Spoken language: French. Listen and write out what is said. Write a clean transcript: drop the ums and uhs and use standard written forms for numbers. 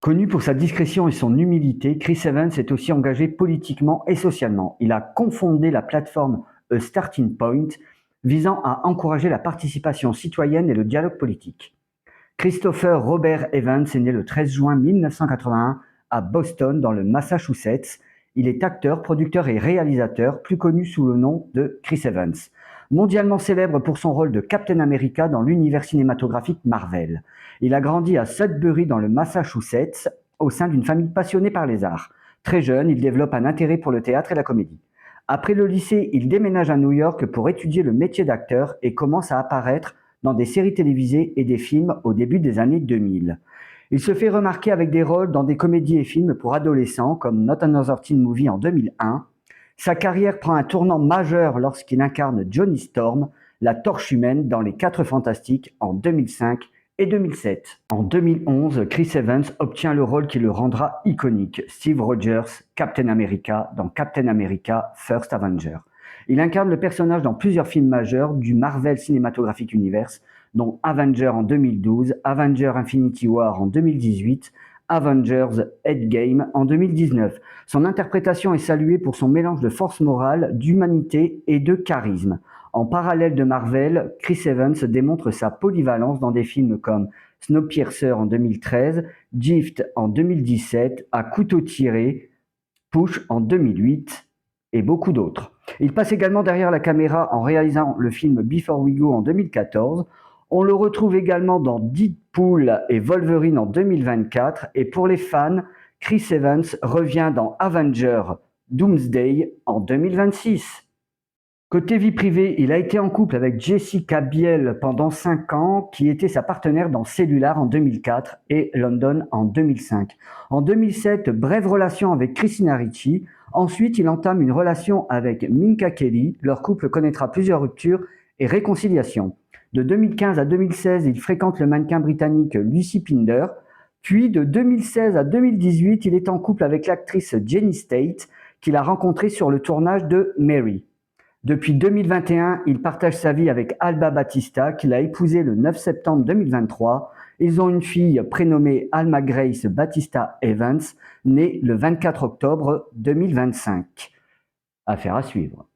Connu pour sa discrétion et son humilité, Chris Evans est aussi engagé politiquement et socialement. Il a cofondé la plateforme A Starting Point, visant à encourager la participation citoyenne et le dialogue politique. Christopher Robert Evans est né le 13 juin 1981 à Boston, dans le Massachusetts. Il est acteur, producteur et réalisateur, plus connu sous le nom de Chris Evans. Mondialement célèbre pour son rôle de Captain America dans l'univers cinématographique Marvel. Il a grandi à Sudbury dans le Massachusetts, au sein d'une famille passionnée par les arts. Très jeune, il développe un intérêt pour le théâtre et la comédie. Après le lycée, il déménage à New York pour étudier le métier d'acteur et commence à apparaître dans des séries télévisées et des films au début des années 2000. Il se fait remarquer avec des rôles dans des comédies et films pour adolescents comme Not Another Teen Movie en 2001. Sa carrière prend un tournant majeur lorsqu'il incarne Johnny Storm, la torche humaine dans Les 4 Fantastiques en 2005 et 2007. En 2011, Chris Evans obtient le rôle qui le rendra iconique, Steve Rogers, Captain America dans Captain America First Avenger. Il incarne le personnage dans plusieurs films majeurs du Marvel Cinematographic Universe, dont Avenger en 2012, Avenger Infinity War en 2018, Avengers Endgame en 2019. Son interprétation est saluée pour son mélange de force morale, d'humanité et de charisme. En parallèle de Marvel, Chris Evans démontre sa polyvalence dans des films comme Snowpiercer en 2013, Gift en 2017, À couteau tiré, Push en 2008 et beaucoup d'autres. Il passe également derrière la caméra en réalisant le film Before We Go en 2014. On le retrouve également dans Deadpool et Wolverine en 2024. Et pour les fans, Chris Evans revient dans Avenger Doomsday en 2026. Côté vie privée, il a été en couple avec Jessica Biel pendant 5 ans, qui était sa partenaire dans Cellular en 2004 et London en 2005. En 2007, brève relation avec Christina Ricci. Ensuite, il entame une relation avec Minka Kelly. Leur couple connaîtra plusieurs ruptures et réconciliations. De 2015 à 2016, il fréquente le mannequin britannique Lucy Pinder. Puis de 2016 à 2018, il est en couple avec l'actrice Jenny State, qu'il a rencontrée sur le tournage de Mary. Depuis 2021, il partage sa vie avec Alba Batista, qu'il a épousée le 9 septembre 2023. Ils ont une fille prénommée Alma Grace Batista Evans, née le 24 octobre 2025. Affaire à suivre.